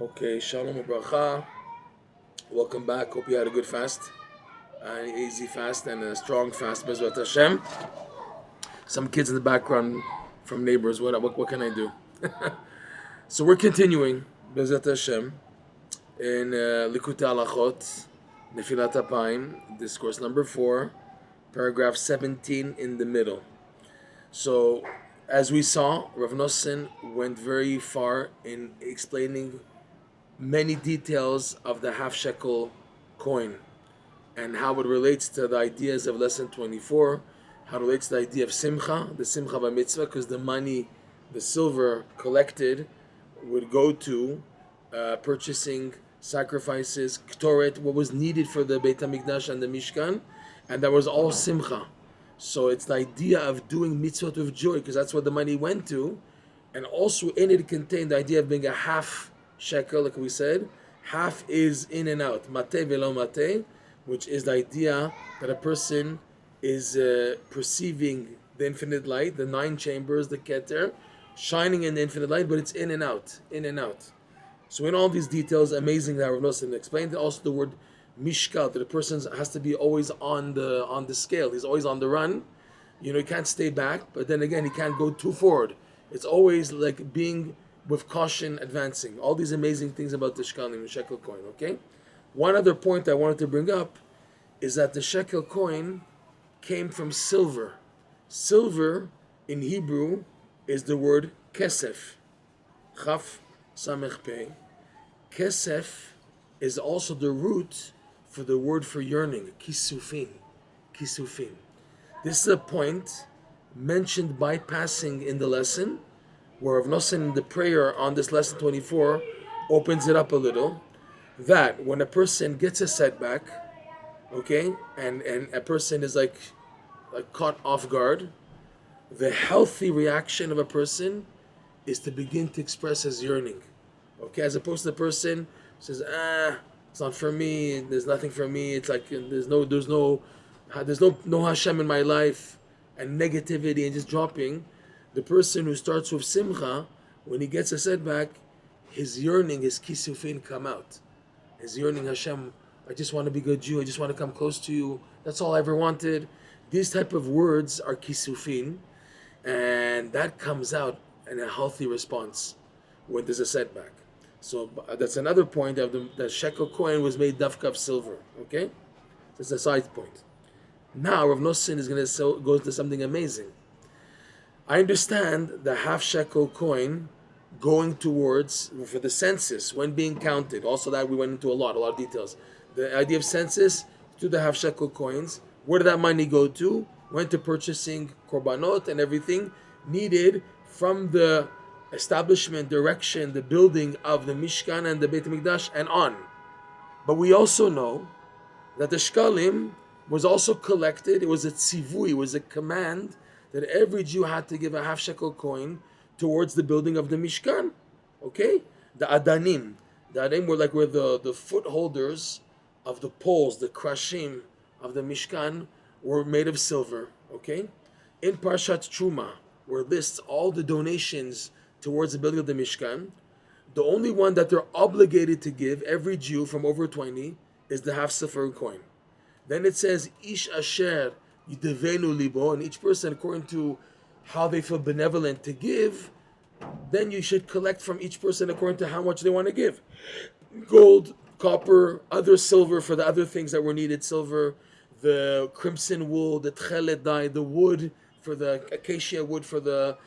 Okay, shalom ubracha. Welcome back. Hope you had a good fast, an easy fast, and a strong fast. Bezrat Hashem. Some kids in the background from neighbors. What can I do? So we're continuing Bezrat Hashem in Likutey Halakhot, Nefilat Apayim, discourse number 4, paragraph 17 in the middle. So, as we saw, Rav Nosson went very far in explaining many details of the half shekel coin and how it relates to the ideas of lesson 24, how it relates to the idea of simcha, the simcha by mitzvah, because the money, the silver collected, would go to purchasing sacrifices, ktoret, what was needed for the Beit HaMikdash and the Mishkan, and that was all simcha. So it's the idea of doing mitzvot with joy, because that's what the money went to, and also in it contained the idea of being a half shekel, like we said. Half is in and out, mate velo mate, which is the idea that a person is perceiving the infinite light, the 9 chambers, the keter, shining in the infinite light, but it's in and out, in and out. So in all these details, amazing that Rav Nosson explained. Also the word mishkal, that a person has to be always on the scale. He's always on the run. You know, he can't stay back, but then again, he can't go too forward. It's always like being with caution, advancing. All these amazing things about the shekalim, the shekel coin, okay? One other point I wanted to bring up is that the shekel coin came from silver. Silver in Hebrew is the word kesef. Chaf samech pei. Kesef is also the root for the word for yearning, kisufin. Kisufin. This is a point mentioned bypassing in the lesson, where Rav Nosson in the prayer on this lesson 24 opens it up a little, that when a person gets a setback, okay, and a person is like caught off guard, the healthy reaction of a person is to begin to express his yearning, okay, as opposed to the person says, it's not for me, there's nothing for me, it's like there's no Hashem in my life, and negativity and just dropping. The person who starts with simcha, when he gets a setback, his yearning, his kisufin come out. His yearning, Hashem, I just want to be a good Jew, I just want to come close to you, that's all I ever wanted. These type of words are kisufin, and that comes out in a healthy response when there's a setback. So that's another point of the shekel coin was made dafka of silver, okay? That's a side point. Now Rav Nosson is going to go to something amazing. I understand the half shekel coin going towards, for the census, when being counted. Also that we went into a lot of details. The idea of census to the half shekel coins. Where did that money go to? Went to purchasing korbanot and everything needed from the establishment, direction, the building of the Mishkan and the Beit HaMikdash and on. But we also know that the shkalim was also collected. It was a tzivui, it was a command that every Jew had to give a half shekel coin towards the building of the Mishkan. Okay? The Adanim. The Adanim were the footholders of the poles, the krashim of the Mishkan were made of silver. Okay? In Parshat Truma, where it lists all the donations towards the building of the Mishkan, the only one that they're obligated to give, every Jew from over 20, is the half silver coin. Then it says, Ish Asher Yidevenu Libo, and each person, according to how they feel benevolent to give, then you should collect from each person according to how much they want to give. Gold, copper, other silver for the other things that were needed, silver, the crimson wool, the tchelet dye, the wood for the acacia wood for the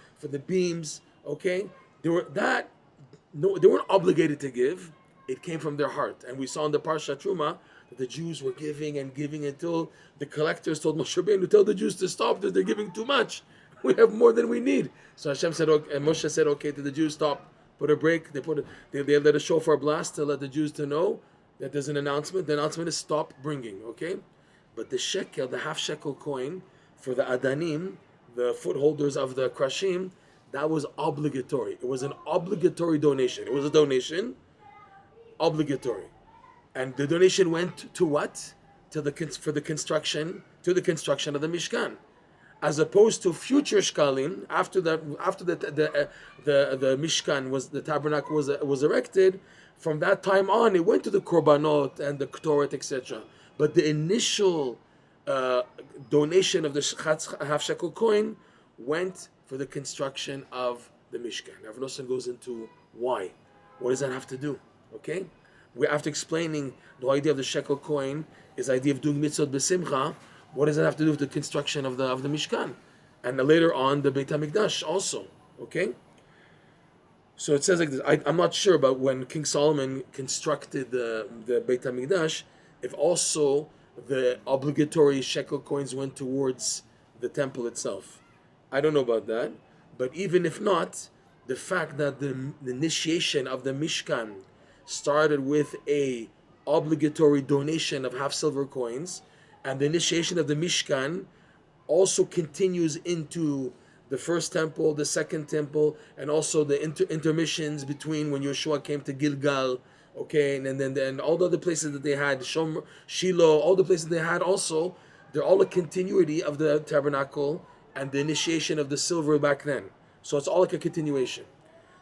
beams, okay? They weren't obligated to give. It came from their heart. And we saw in the Parsha Truma that the Jews were giving and giving until the collectors told Moshe Rabbeinu to tell the Jews to stop, that they're giving too much. We have more than we need. So Hashem said, okay, and Moshe said, okay, to the Jews, stop, put a break. They let a shofar blast to let the Jews to know that there's an announcement. The announcement is stop bringing, okay? But the shekel, the half shekel coin for the Adanim, the footholders of the krashim, that was obligatory. It was an obligatory donation. It was a donation, obligatory. And the donation went to what? To the construction of the Mishkan. as opposed to future shkalim after the mishkan the tabernacle was erected. From that time on, it went to the korbanot and the ktoret, etc. But the initial donation of the half shekel coin went for the construction of the mishkan. Rav Nosson goes into why. What does that have to do? Okay, we after explaining the idea of the shekel coin is the idea of doing mitzvot b'simcha. What does that have to do with the construction of the mishkan, and later on the Beit Hamikdash also? Okay, so it says like this. I'm not sure about when King Solomon constructed the Beit Hamikdash, if also the obligatory shekel coins went towards the temple itself. I don't know about that, but even if not, the fact that the initiation of the Mishkan started with a obligatory donation of half silver coins, and the initiation of the Mishkan also continues into the first temple, the second temple, and also the intermissions between when Yeshua came to Gilgal, okay, and then all the other places that they had, Shiloh, all the places they had also, they're all a continuity of the tabernacle and the initiation of the silver back then. So it's all like a continuation.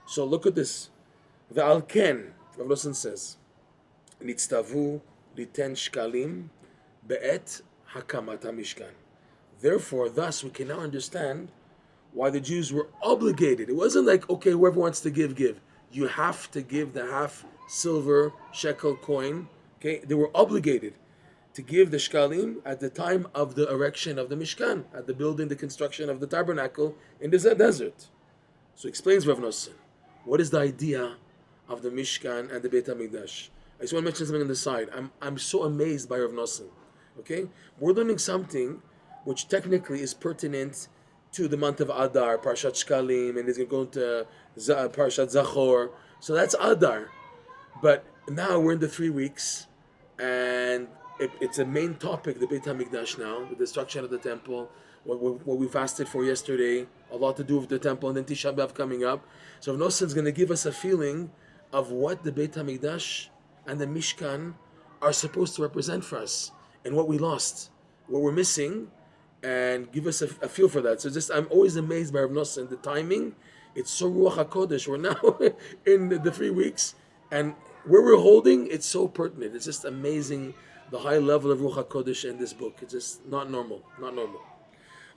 So look at this. The Alken, Rav Nosson says, Nitztavu liten shkalim be'et hakamat hamishkan. Therefore, thus we can now understand why the Jews were obligated. It wasn't like, okay, whoever wants to give. You have to give the half silver shekel coin. Okay, they were obligated to give the shkalim at the time of the erection of the Mishkan, at the building, the construction of the tabernacle in the desert. So explains Rav Nosson, what is the idea of the Mishkan and the Beit HaMikdash? I just want to mention something on the side. I'm so amazed by Rav Nosson. Okay, we're learning something which technically is pertinent to the month of Adar, Parshat Shkalim, and is going to Parshat Zachor. So that's Adar. But now we're in the 3 weeks, and it's a main topic, the Beit HaMikdash now, the destruction of the temple, what we fasted for yesterday, a lot to do with the temple, and then Tisha B'Av coming up. So Rav Nosson is going to give us a feeling of what the Beit HaMikdash and the Mishkan are supposed to represent for us, and what we lost, what we're missing, and give us a feel for that. So I'm always amazed by Rav Nosson, the timing. It's so Ruach HaKodesh. We're now in the 3 weeks, and where we're holding, it's so pertinent. It's just amazing, the high level of Ruach HaKodesh in this book. It's just not normal.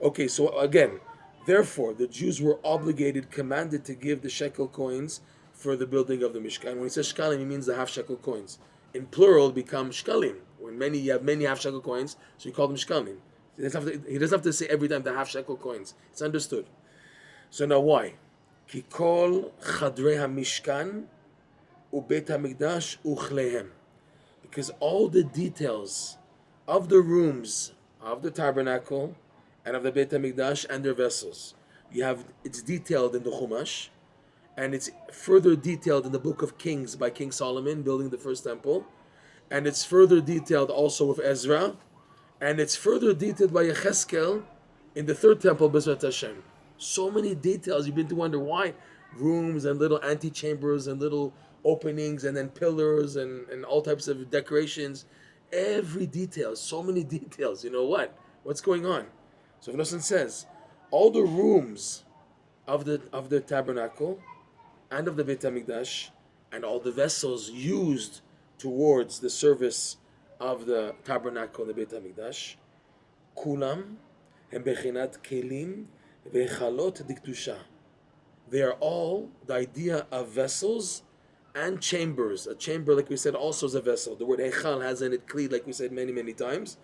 Okay, so again, therefore, the Jews were obligated, commanded to give the shekel coins for the building of the Mishkan. When he says shkalim, he means the half shekel coins. In plural, it becomes shkalim. When you have many half shekel coins, so you call them shkalim. He doesn't have to say every time the half shekel coins. It's understood. So now why? Ki kol chadrei hamishkan u'beit hamikdash uchleihem. Because all the details of the rooms of the tabernacle and of the Beit HaMikdash and their vessels, it's detailed in the Chumash, and it's further detailed in the Book of Kings by King Solomon building the first temple, and it's further detailed also with Ezra, and it's further detailed by Yecheskel in the third temple, Bezrat Hashem. So many details, you begin to wonder why. Rooms and little antechambers and little openings and then pillars and all types of decorations. Every detail, so many details. You know what? What's going on? So Rav Nosson says, all the rooms of the tabernacle and of the Beit HaMikdash and all the vessels used towards the service of the tabernacle and the Beit HaMikdash, kulam hem bechinat kelim vechalot diktusha. They are all the idea of vessels and chambers. A chamber, like we said, also is a vessel. The word echal has in it kli, like we said many times.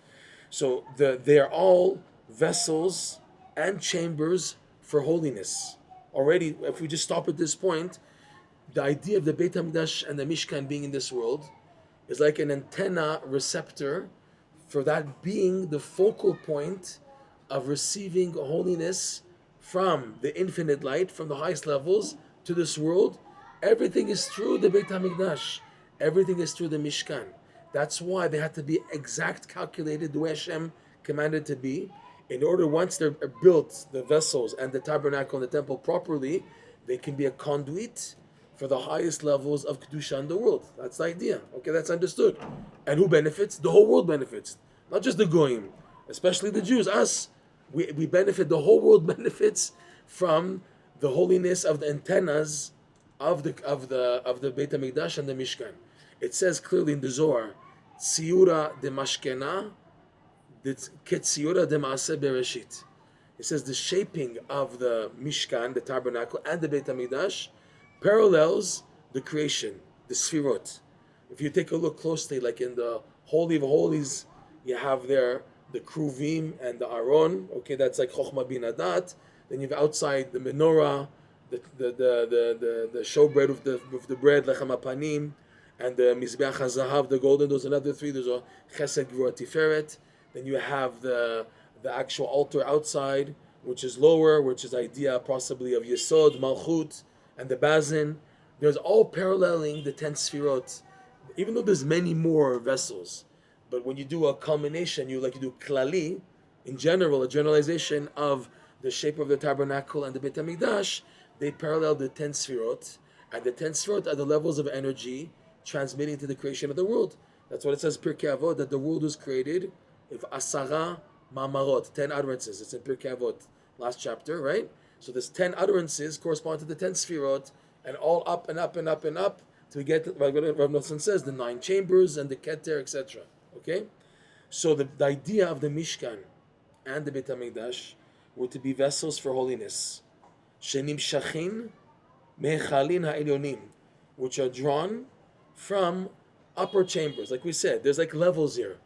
So they are all vessels and chambers for holiness. Already, if we just stop at this point, the idea of the Beit HaMikdash and the Mishkan being in this world is like an antenna receptor for that being the focal point of receiving holiness from the infinite light, from the highest levels to this world. Everything is through the Beit HaMikdash. Everything is through the Mishkan. That's why they had to be exact calculated the way Hashem commanded to be. In order, once they're built, the vessels and the tabernacle and the temple properly, they can be a conduit for the highest levels of Kedusha in the world. That's the idea. Okay, that's understood. And who benefits? The whole world benefits. Not just the Goyim, especially the Jews, us. We benefit, the whole world benefits from the holiness of the antennas of the Beit HaMikdash and the Mishkan. It says clearly in the Zohar, Tziyura de Mashkena, Ketziyura de Maaseh Bereshit. It says the shaping of the Mishkan, the tabernacle, and the Beit HaMikdash parallels the creation, the Sfirot. If you take a look closely, like in the Holy of Holies, you have there the Kruvim and the Aron. Okay, that's like Chochmah Bin Adat. Then you have outside the menorah, the showbread with the bread, Lechem Apanim, and the Mizbeach HaZahav, the golden. Those another three. There's a Chesed, Gvura, Tiferet. Then you have the actual altar outside, which is lower, which is idea possibly of Yesod, Malchut, and the Bazin. There's all paralleling the 10 Sfirot, even though there's many more vessels. But when you do a culmination, you do klali, in general, a generalization of the shape of the tabernacle and the Beit HaMikdash, they parallel the 10 Sfirot, and the 10 Sfirot are the levels of energy transmitting to the creation of the world. That's what it says, Pirkei Avot, that the world was created with Asara Mamarot, 10 utterances. It's in Pirkei Avot, last chapter, right? So this 10 utterances correspond to the 10 Sfirot, and all up and up and up and up, to get, like what Rav Nosson says, the 9 chambers and the Keter, etc. Okay? So the idea of the Mishkan and the Beit HaMikdash were to be vessels for holiness. Shenim Shachin Mechalin Ha'elyonim, which are drawn from upper chambers. Like we said, there's like levels here.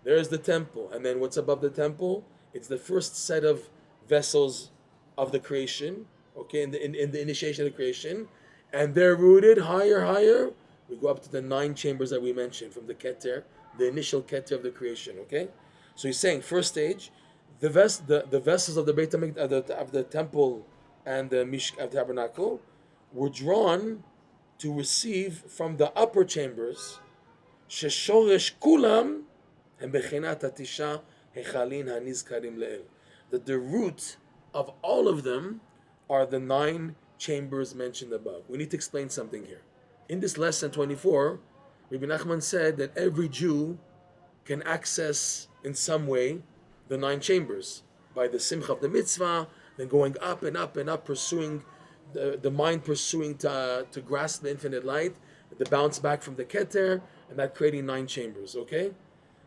There's the temple, and then what's above the temple? It's the first set of vessels of the creation, okay, in the initiation of the creation, and they're rooted higher. We go up to the 9 chambers that we mentioned from the Keter, the initial Keter of the creation, okay? So he's saying, first stage, the vessels of the Beit HaMikdash, of the temple and the tabernacle were drawn to receive from the upper chambers, sheshoresh kulam hem bechinat hatisha hechalin hanizkarim le'el, that the root of all of them are the 9 chambers mentioned above. We need to explain something here. In this lesson 24, Rabbi Nachman said that every Jew can access in some way the 9 chambers by the simcha of the mitzvah, then going up and up and up, pursuing the mind, pursuing to grasp the infinite light, the bounce back from the Keter, and that creating 9 chambers, okay?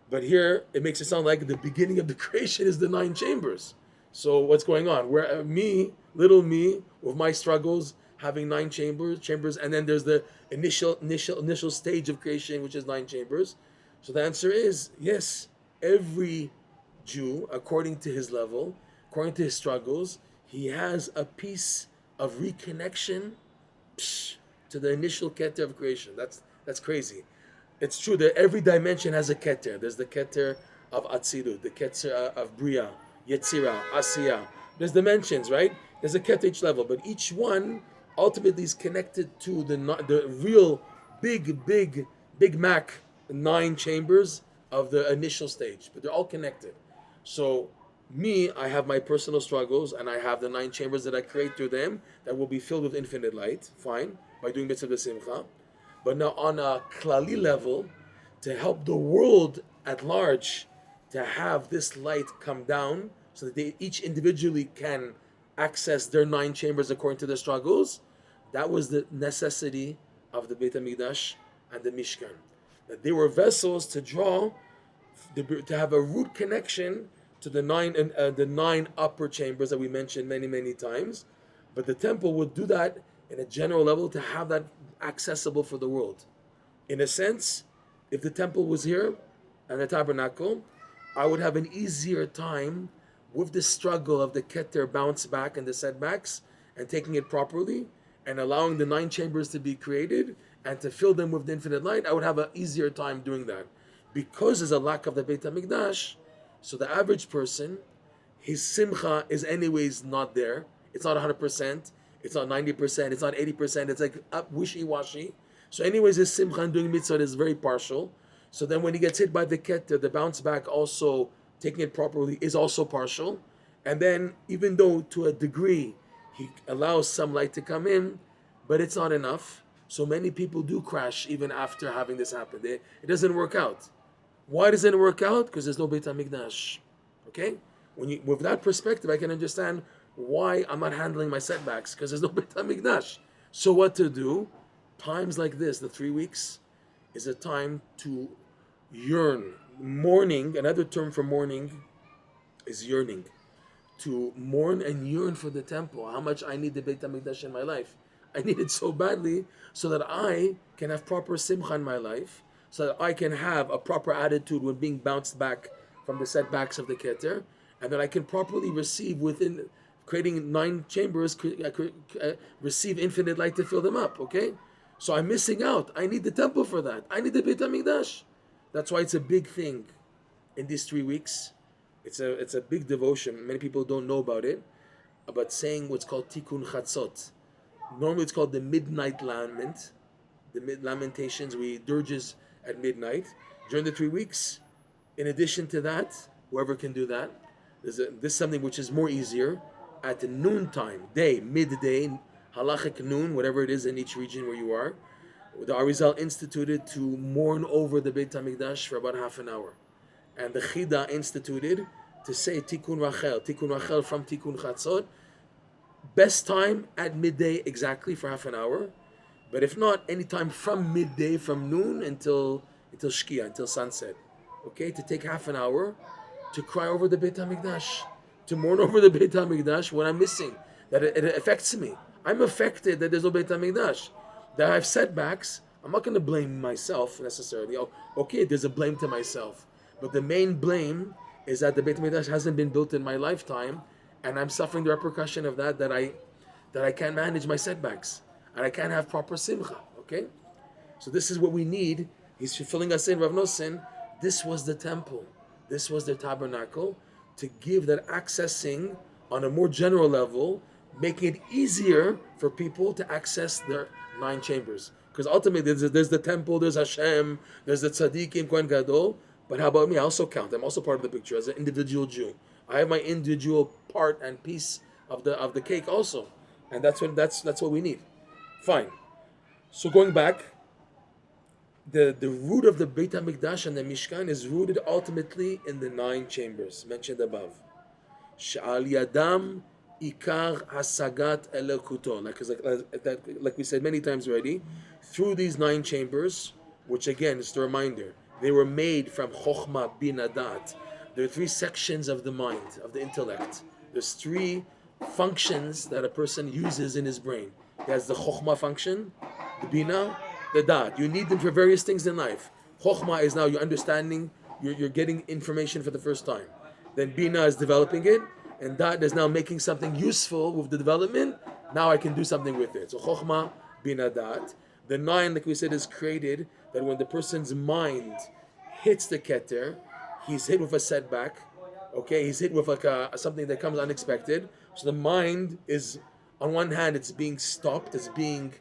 But here, it makes it sound like the beginning of the creation is the 9 chambers. So what's going on? Where me, little me, with my struggles, having 9 chambers, and then there's the initial stage of creation, which is 9 chambers. So the answer is yes. Every Jew, according to his level, according to his struggles, he has a piece of reconnection to the initial Keter of creation. That's crazy. It's true that every dimension has a Keter. There's the Keter of Atzilut, the Keter of Bria, Yetzira, Asiya. There's dimensions, right? There's a Keter each level, but each one ultimately is connected to the real big Mac 9 chambers of the initial stage, but they're all connected. So me, I have my personal struggles, and I have the 9 chambers that I create through them that will be filled with infinite light, fine, by doing mitzvah b'simcha. But now on a klali level, to help the world at large to have this light come down so that they each individually can access their 9 chambers according to their struggles, that was the necessity of the Beit HaMikdash and the Mishkan. That they were vessels to draw, to have a root connection to the 9 upper chambers that we mentioned many times. But the temple would do that in a general level to have that accessible for the world. In a sense, if the temple was here and the tabernacle, I would have an easier time with the struggle of the Keter bounce back and the setbacks and taking it properly and allowing the 9 chambers to be created and to fill them with the infinite light. I would have an easier time doing that. Because there's a lack of the Beit HaMikdash, so the average person, his simcha is anyways not there. It's not 100%, it's not 90%, it's not 80%, it's like up wishy-washy. So anyways, his simcha and doing mitzvah is very partial. So then when he gets hit by the Keter, the bounce back also, taking it properly, is also partial. And then even though to a degree, he allows some light to come in, but it's not enough. So many people do crash even after having this happen. It doesn't work out. Why doesn't it work out? Because there's no Beit HaMikdash. Okay? With that perspective, I can understand why I'm not handling my setbacks, because there's no Beit HaMikdash. So what to do? Times like this, the 3 weeks, is a time to yearn. Mourning, another term for mourning is yearning. To mourn and yearn for the temple. How much I need the Beit HaMikdash in my life. I need it so badly so that I can have proper simcha in my life, so that I can have a proper attitude when being bounced back from the setbacks of the Keter, and that I can properly receive within creating 9 chambers, receive infinite light to fill them up, okay? So I'm missing out. I need the temple for that. I need the Beit HaMikdash. That's why it's a big thing in these 3 weeks. It's a big devotion. Many people don't know about it, about saying what's called Tikkun Chatzot. Normally it's called the midnight lament, the lamentations, we dirges at midnight. During the 3 weeks, in addition to that, whoever can do that, this is something which is more easier, at the noon time, midday, halachic noon, whatever it is in each region where you are, the Arizal instituted to mourn over the Beit HaMikdash for about half an hour. And the Chida instituted to say Tikkun Rachel from Tikkun Chatzot. Best time at midday exactly for half an hour, but if not, any time from midday, from noon until Shkia, until sunset. Okay, to take half an hour to cry over the Beit HaMikdash, to mourn over the Beit HaMikdash when I'm missing, that it affects me. I'm affected that there's no Beit HaMikdash, that I have setbacks. I'm not going to blame myself necessarily. Okay, there's a blame to myself. But the main blame is that the Beit HaMikdash hasn't been built in my lifetime, and I'm suffering the repercussion of that I can't manage my setbacks, and I can't have proper simcha, okay? So this is what we need. He's filling us in, Rav Nosson. This was the temple. This was the tabernacle, to give that accessing on a more general level, making it easier for people to access their 9 chambers. Because ultimately there's the temple, there's Hashem, there's the tzaddikim, Kohen Gadol. But how about me? I also count. I'm also part of the picture as an individual Jew. I have my individual part and piece of the cake also, and that's what we need. Fine. So going back, the root of the Beit HaMikdash and the Mishkan is rooted ultimately in the 9 chambers mentioned above. She'al yadam ikar hasagat elokuto. Like we said many times already, through these 9 chambers, which again is the reminder, they were made from Chokhmah, Bina, Dat. There are 3 sections of the mind, of the intellect. There's 3 functions that a person uses in his brain. He has the Chokhmah function, the Bina, the Dat. You need them for various things in life. Chokhmah is now you're understanding, you're getting information for the first time. Then Bina is developing it, and Dat is now making something useful with the development. Now I can do something with it. So Chokhmah, Bina, Dat. The 9, like we said, is created that when the person's mind hits the Keter, he's hit with a setback, okay? He's hit with something that comes unexpected. So the mind is, on one hand, it's being stopped, it's being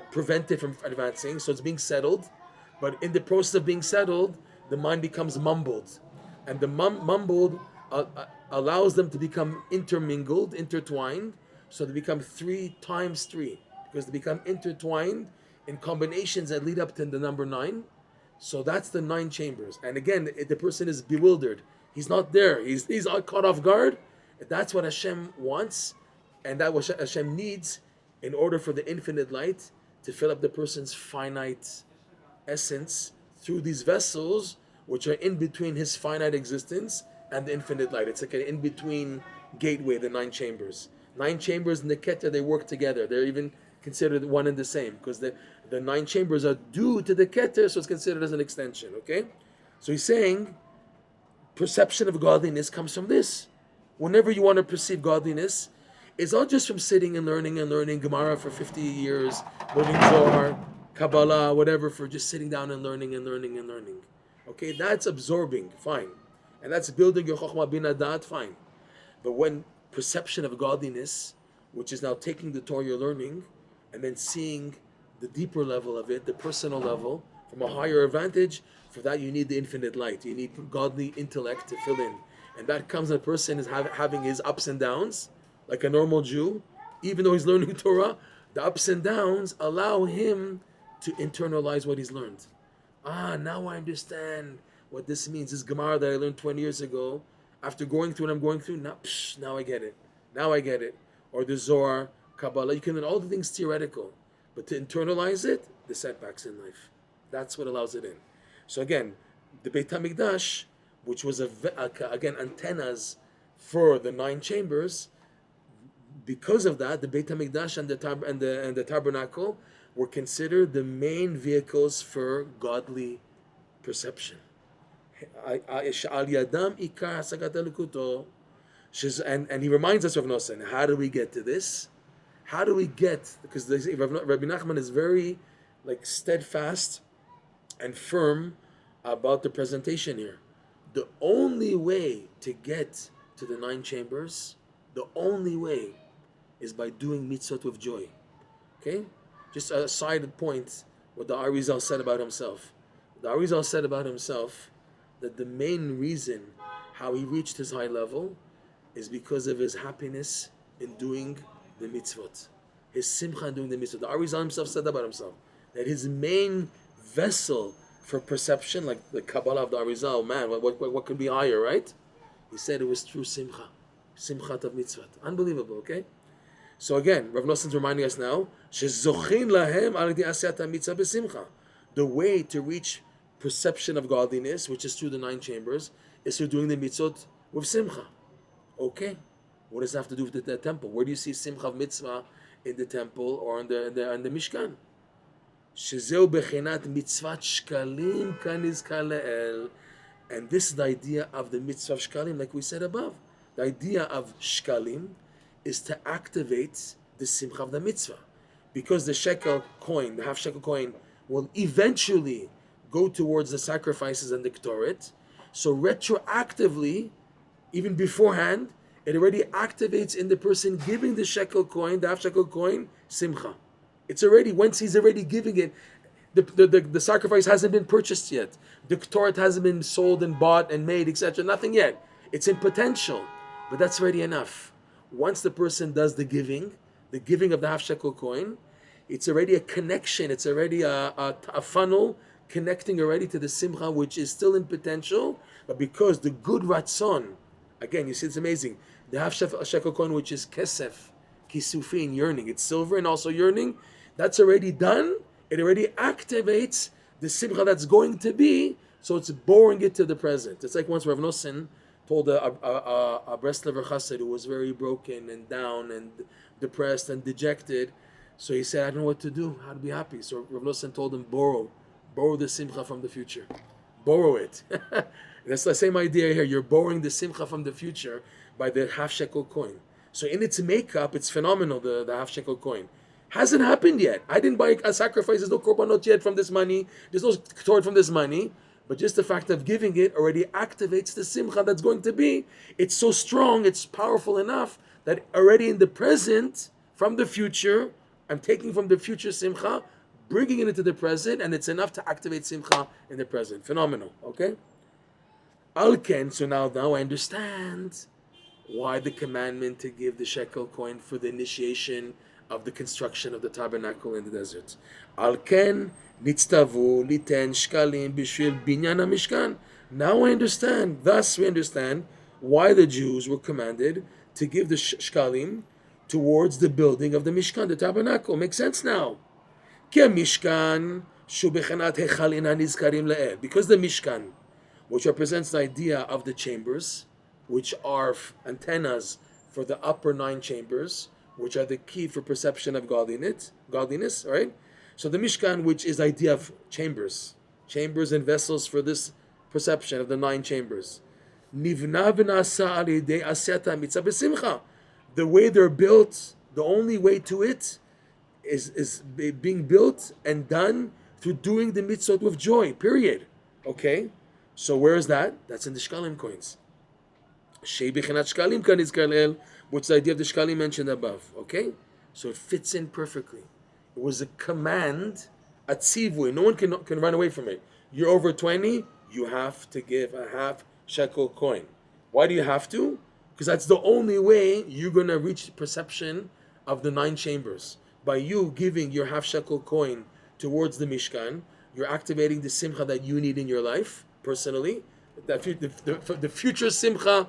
prevented from advancing, so it's being settled. But in the process of being settled, the mind becomes mumbled. And the mumbled allows them to become intermingled, intertwined, so they become 3 times 3, because they become intertwined in combinations that lead up to the number 9. So that's the 9 chambers. And again, the person is bewildered. He's not there. He's caught off guard. That's what Hashem wants, and that what Hashem needs in order for the infinite light to fill up the person's finite essence through these vessels, which are in between his finite existence and the infinite light. It's like an in-between gateway, the 9 chambers. 9 chambers in the Keter, they work together. They're even considered one and the same, because the 9 chambers are due to the Keter, so it's considered as an extension, okay? So he's saying, perception of godliness comes from this. Whenever you want to perceive godliness, it's not just from sitting and learning Gemara for 50 years, learning Zohar, Kabbalah, whatever, for just sitting down and learning. Okay, that's absorbing, fine. And that's building your Chokhmah Bina Dat, fine. But when perception of godliness, which is now taking the Torah you're learning, and then seeing the deeper level of it, the personal level, from a higher advantage, for that you need the infinite light. You need godly intellect to fill in. And that comes when a person is having his ups and downs, like a normal Jew. Even though he's learning Torah, the ups and downs allow him to internalize what he's learned. Now I understand what this means. This Gemara that I learned 20 years ago, after going through what I'm going through, now I get it. Now I get it. Or the Zohar, Kabbalah, you can learn all the things theoretical. But to internalize it, the setbacks in life. That's what allows it in. So again, the Beit HaMikdash, which was again antennas for the 9 chambers, because of that, the Beit HaMikdash and the tabernacle were considered the main vehicles for godly perception. And he reminds us of Nosen. How do we get to this? How do we get? Because Rabbi Nachman is very steadfast and firm about the presentation here. The only way to get to the 9 chambers, the only way is by doing mitzvot with joy. Okay? Just a side point, what the Arizal said about himself. The Arizal said about himself that the main reason how he reached his high level is because of his happiness in doing the mitzvot. His simcha in doing the mitzvot. The Arizal himself said about himself, that his main vessel for perception, like the Kabbalah of the Arizal, man, what could be higher, right? He said it was through simcha. Simchat of mitzvot. Unbelievable, okay? So again, Rav Noson's reminding us now, the way to reach perception of godliness, which is through the 9 chambers, is through doing the mitzvot with simcha. Okay, what does that have to do with the temple? Where do you see simcha of mitzvah in the temple or in the Mishkan? And this is the idea of the mitzvah of shkalim, like we said above. The idea of shkalim is to activate the simcha of the mitzvah. Because the shekel coin, the half shekel coin, will eventually go towards the sacrifices and the ketoret. So retroactively, even beforehand, it already activates in the person giving the shekel coin, the half shekel coin, simcha. It's already, once he's already giving it, the sacrifice hasn't been purchased yet. The ketoret hasn't been sold and bought and made, etc. Nothing yet. It's in potential, but that's already enough. Once the person does the giving of the half shekel coin, it's already a connection. It's already a funnel connecting already to the simcha, which is still in potential, but because the good ratzon, again, you see, it's amazing. The half shekel coin, which is kesef, kisufin, yearning. It's silver and also yearning. That's already done. It already activates the simcha that's going to be, so it's boring it to the present. It's like once Rav Nosson told a Breslov chassid who was very broken and down and depressed and dejected. So he said, I don't know what to do, how to be happy. So Rav Nosson told him, borrow the simcha from the future. Borrow it. That's the same idea here. You're borrowing the simcha from the future by the half shekel coin. So in its makeup, it's phenomenal, the half shekel coin. Hasn't happened yet. I didn't buy a sacrifice. There's no korbanot yet from this money. There's no ketoret from this money. But just the fact of giving it already activates the simcha that's going to be. It's so strong, it's powerful enough that already in the present, from the future, I'm taking from the future simcha, bringing it into the present, and it's enough to activate simcha in the present. Phenomenal, okay? Alken, so now I understand why the commandment to give the shekel coin for the initiation of the construction of the tabernacle in the desert. Alken nitztavu liten shkalim b'shvil binyan hamishkan. Now I understand. Thus we understand why the Jews were commanded to give the shkalim towards the building of the Mishkan, the tabernacle. Makes sense now. Ki mishkan shu bechanat hechal inan nizkarim le'el. Because the Mishkan, which represents the idea of the chambers, which are antennas for the upper 9 chambers, which are the key for perception of godliness, right? So the Mishkan, which is the idea of chambers and vessels for this perception of the 9 chambers. Nivna v'nasa al yedei asiyata mitzvah b'simcha. The way they're built, the only way to it is being built and done through doing the mitzvot with joy, period. Okay? So where is that? That's in the shkalim coins. Shei b'chinat shkalim kan izkar, which is the idea of the shkalim mentioned above. Okay? So it fits in perfectly. It was a command, a tzivui. No one can run away from it. You're over 20, you have to give a half shekel coin. Why do you have to? Because that's the only way you're going to reach the perception of the 9 chambers. By you giving your half shekel coin towards the Mishkan, you're activating the simcha that you need in your life, personally. The future simcha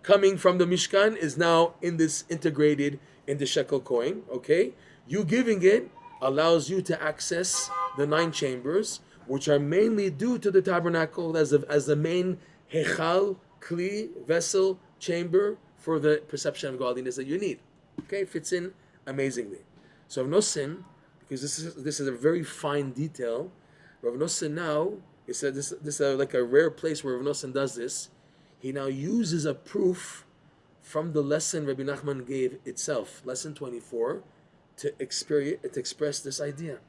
coming from the Mishkan is now in this integrated in the shekel coin. Okay, you giving it allows you to access the 9 chambers, which are mainly due to the tabernacle as the main hechal, kli, vessel, chamber for the perception of godliness that you need. Okay, fits in amazingly. So Rav Nosson, because this is a very fine detail, Rav Nosson now, he said this is like a rare place where Rav Nosson does this. He now uses a proof from the lesson Rabbi Nachman gave itself, lesson 24, to express this idea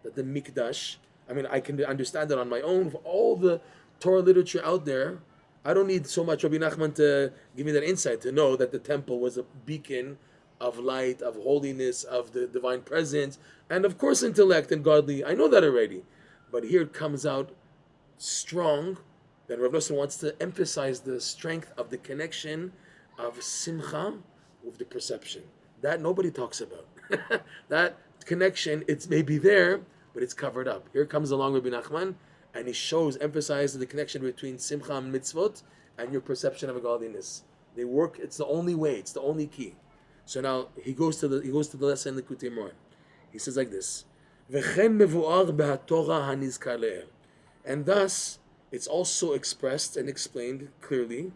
that the Mikdash, I mean, I can understand it on my own. For all the Torah literature out there, I don't need so much Rabbi Nachman to give me that insight to know that the temple was a beacon of light, of holiness, of the divine presence, and of course intellect and godly. I know that already. But here it comes out strong that Rav Nosson wants to emphasize the strength of the connection of simcha with the perception. That nobody talks about. That connection, it's maybe there, but it's covered up. Here comes along Rabbi Nachman, and he emphasizes the connection between simcha and mitzvot and your perception of godliness. They work. It's the only way. It's the only key. So now he goes to the lesson in Likutey Moharan. He says like this: "V'chen mevuar b'hatorah hanizkar le'el," and thus it's also expressed and explained clearly,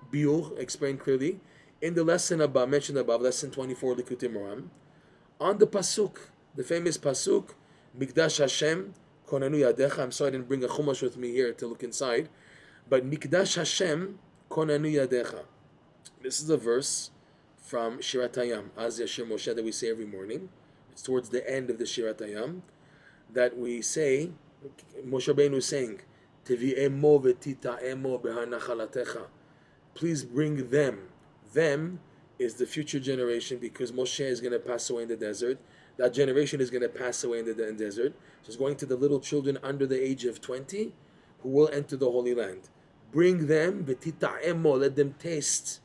biur explained clearly in the lesson mentioned above, lesson 24 Likutey Moharan, on the pasuk, the famous pasuk, Mikdash Hashem konenu yadecha. I'm sorry I didn't bring a chumash with me here to look inside, but Mikdash Hashem konenu yadecha. This is a verse from Shirat Hayam, Az Yashir Moshe, that we say every morning. It's towards the end of the Shirat Hayam that we say, Moshe Rabbeinu is saying, Tevi'emo v'tita'emo b'hanachalatecha. Please bring them. Them is the future generation, because Moshe is going to pass away in the desert. That generation is going to pass away in the desert. So it's going to the little children under the age of 20 who will enter the Holy Land. Bring them, v'tita'emo, let them taste.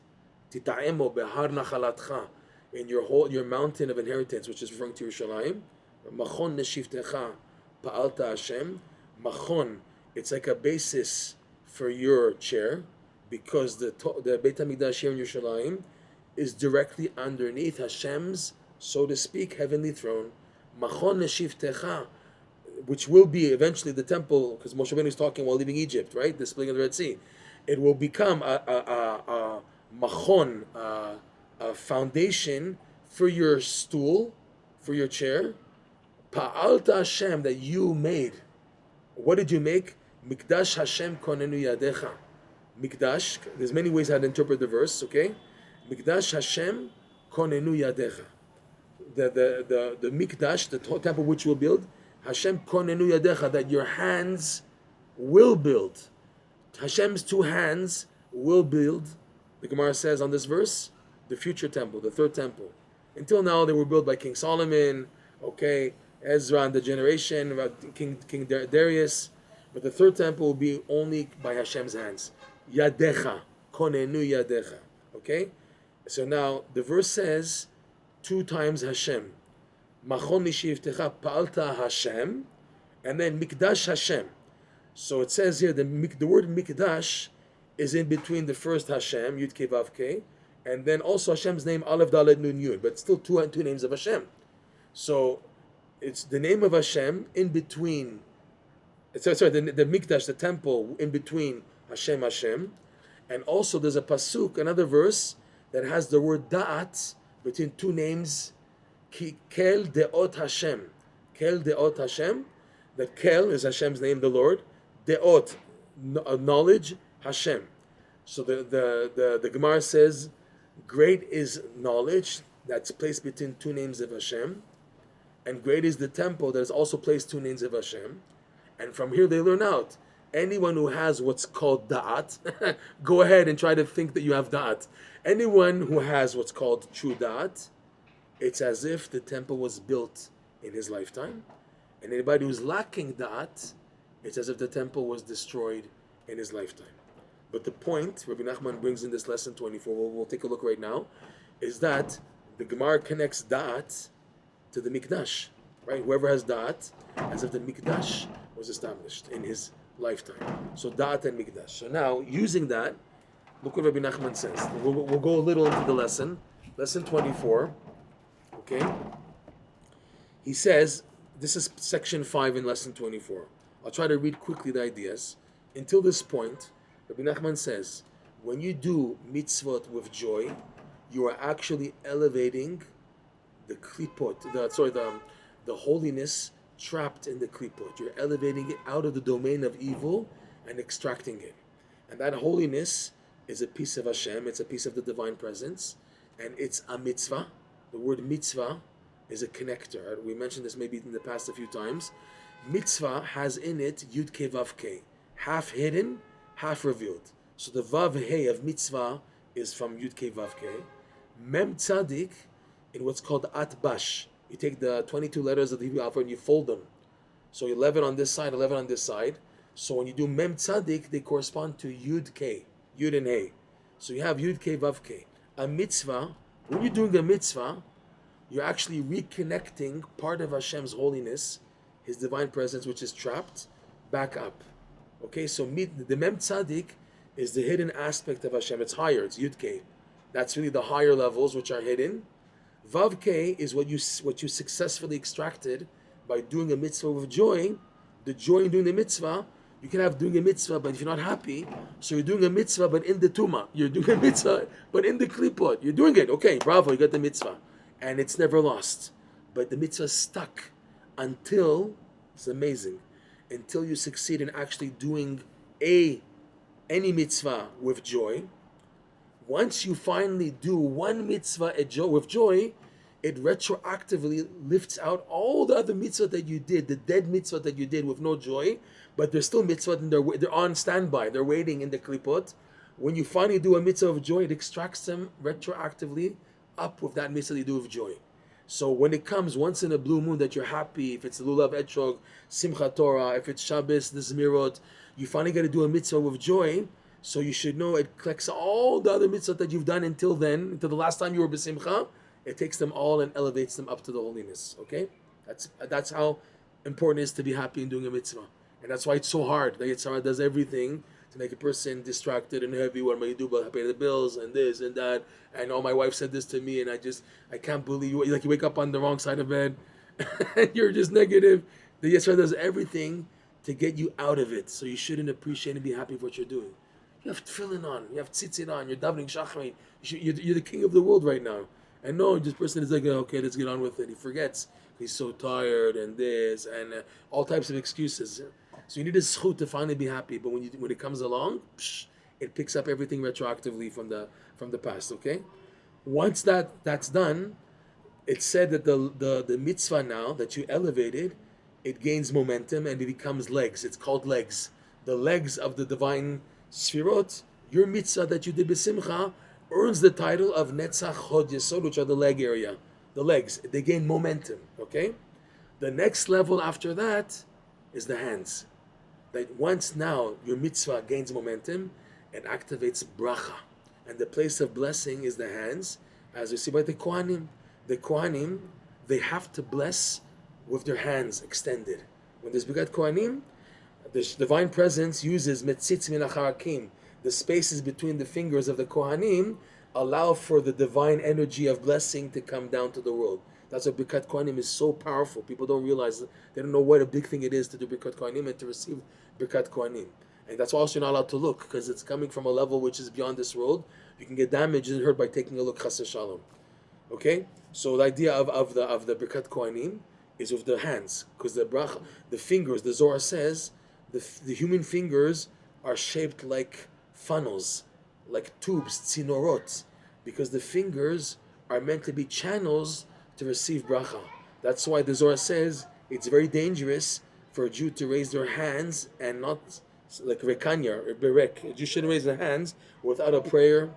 Tita'emo behar nachalatcha, in your mountain of inheritance, which is referring to Yerushalayim. Machon neshivtecha pa'alta Hashem. Machon, it's like a basis for your chair, because the Beit HaMikdash here in Yerushalayim is directly underneath Hashem's, so to speak, heavenly throne. Machon neshivtecha, which will be eventually the temple, because Moshe Rabbeinu is talking while leaving Egypt, right? The splitting of the Red Sea. It will become a machon, a foundation for your stool, for your chair. Pa'alta Hashem, that you made. What did you make? Mikdash Hashem konenu yadecha. Mikdash, there's many ways how to interpret the verse, okay? Mikdash Hashem konenu yadecha. The Mikdash, the temple which you will build, Hashem konenu yadecha, that your hands will build. Hashem's 2 hands will build, the Gemara says on this verse, the future temple, the 3rd temple. Until now, they were built by King Solomon, okay, Ezra and the generation, King Darius, but the 3rd temple will be only by Hashem's hands. Yadecha, konenu yadecha, okay? So now, the verse says 2 times Hashem. Machon nishivtecha pa'alta Hashem, and then Mikdash Hashem. So it says here, the word Mikdash is in between the first Hashem, Yud Kei Vav Kei, and then also Hashem's name, Aleph Dalet Nun Yud, but still two names of Hashem. So it's the name of Hashem in between, the Mikdash, the temple, in between Hashem, and also there's a pasuk, another verse, that has the word Da'at between 2 names, Kel De'ot Hashem. Kel De'ot Hashem, that Kel is Hashem's name, the Lord, De'ot, knowledge, Hashem. So the Gemara says, great is knowledge that's placed between 2 names of Hashem, and great is the temple that is also placed 2 names of Hashem. And from here they learn out, anyone who has what's called da'at, go ahead and try to think that you have da'at. Anyone who has what's called true da'at, it's as if the temple was built in his lifetime. And anybody who's lacking da'at, it's as if the temple was destroyed in his lifetime. But the point Rabbi Nachman brings in this lesson 24, we'll take a look right now, is that the Gemara connects da'at to the Mikdash, right? Whoever has da'at, as if the Mikdash was established in his lifetime. So da'at and Mikdash. So now, using that, Look what Rabbi Nachman says. We'll go a little into the lesson. Lesson 24. Okay? He says, this is section 5 in lesson 24. I'll try to read quickly the ideas. Until this point, Rabbi Nachman says, when you do mitzvot with joy, you are actually elevating the klipot, the holiness trapped in the klipot. You're elevating it out of the domain of evil and extracting it. And that holiness is a piece of Hashem, it's a piece of the divine presence, and it's a mitzvah. The word mitzvah is a connector. We mentioned this maybe in the past a few times. Mitzvah has in it Yud Ke Vav Ke, half hidden, half revealed. So the Vav He of mitzvah is from Yud Ke Vav Ke. Mem Tzadik in what's called Atbash. You take the 22 letters of the Hebrew alphabet and you fold them. So 11 on this side, 11 on this side. So when you do Mem Tzadik, they correspond to Yud Ke, Yud and He. So you have Yud Ke Vav Ke. A mitzvah, when you're doing a mitzvah, you're actually reconnecting part of Hashem's holiness, His divine presence, which is trapped, back up. Okay, so the Mem Tzadik is the hidden aspect of Hashem. It's higher, it's Yud Ke. That's really the higher levels which are hidden. Vav Ke is what you successfully extracted by doing a mitzvah with joy. The joy in doing the mitzvah, you can have doing a mitzvah, but if you're not happy, so you're doing a mitzvah, but in the tuma. You're doing a mitzvah, but in the klipot. You're doing it. Okay, bravo, you got the mitzvah. And it's never lost. But the mitzvah is stuck until, it's amazing, until you succeed in actually doing any mitzvah with joy. Once you finally do one mitzvah with joy, it retroactively lifts out all the other mitzvah that you did, the dead mitzvah that you did with no joy, but they're still mitzvah and they're on standby, they're waiting in the klipot. When you finally do a mitzvah of joy, it extracts them retroactively up with that mitzvah you do with joy. So when it comes once in a blue moon that you're happy, if it's Lulav Etrog, Simchat Torah, if it's Shabbos, the Zmirot, you finally got to do a mitzvah with joy. So you should know it collects all the other mitzvot that you've done until then, until the last time you were b'simcha. It takes them all and elevates them up to the holiness. Okay, that's how important it is to be happy in doing a mitzvah, and that's why it's so hard. The Yetzer Hara does everything to make a person distracted and heavy. What am I going to do? But pay the bills and this and that. And oh, my wife said this to me, and I can't believe you. Like you wake up on the wrong side of bed, and you're just negative. The Yetzer Hara does everything to get you out of it. So you shouldn't appreciate and be happy with what you're doing. You have tefillin on, you have tzitzit on, you're davening shachrit. You're the king of the world right now. And no, this person is like, okay, let's get on with it. He forgets. He's so tired and this and all types of excuses. So you need a zchut to finally be happy. But when it comes along, it picks up everything retroactively from the past. Okay. Once that's done, it's said that the mitzvah now that you elevated, it gains momentum and it becomes legs. It's called legs. The legs of the divine Sfirot, your mitzvah that you did b'simcha earns the title of Netzach Hod Yesod, which are the leg area, the legs. They gain momentum, okay? The next level after that is the hands. That once now your mitzvah gains momentum, it activates bracha. And the place of blessing is the hands, as we see by the Kohanim. The Kohanim, they have to bless with their hands extended. When there's Birkat Kohanim, the divine presence uses metzitz min acharakim. The spaces between the fingers of the Kohanim allow for the divine energy of blessing to come down to the world. That's why Birkat Kohanim is so powerful. People don't realize, they don't know what a big thing it is to do Birkat Kohanim and to receive Birkat Kohanim. And that's also you're not allowed to look, because it's coming from a level which is beyond this world. You can get damaged and hurt by taking a look, chas v'shalom. Okay? So the idea of the Birkat Kohanim is with the hands, because the fingers, the Zohar says, the human fingers are shaped like funnels, like tubes, tzinorot, because the fingers are meant to be channels to receive bracha. That's why the Zohar says it's very dangerous for a Jew to raise their hands and not like rekanya or berek. A Jew shouldn't raise their hands without a prayer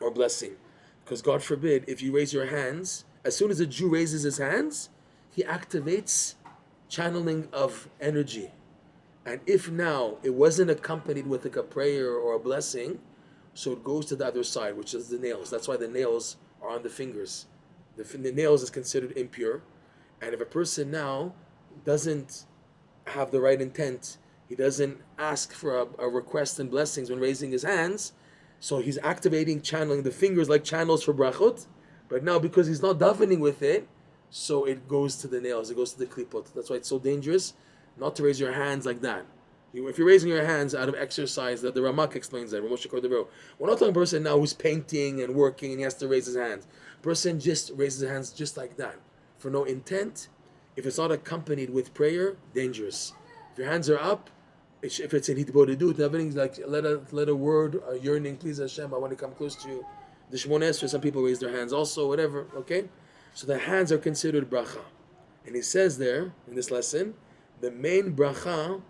or blessing, because God forbid, if you raise your hands, as soon as a Jew raises his hands, he activates channeling of energy. And if now it wasn't accompanied with like a prayer or a blessing, so it goes to the other side, which is the nails. That's why the nails are on the fingers. The nails is considered impure. And if a person now doesn't have the right intent, he doesn't ask for a request and blessings when raising his hands, So he's activating, channeling the fingers like channels for brachot, but now because he's not davening with it, so it goes to the nails, it goes to the klipot. That's why it's so dangerous not to raise your hands like that. If you're raising your hands out of exercise, that the Ramak explains that, Moshe Cordero. We're not talking about a person now who's painting and working and he has to raise his hands. Person just raises his hands just like that, for no intent. If it's not accompanied with prayer, dangerous. If your hands are up, if it's in hitbodedut, everything's like, let a word, a yearning, please Hashem, I want to come close to you. The Shemon Esrei, some people raise their hands also, whatever, okay? So the hands are considered bracha. And he says there, in this lesson, the main bracha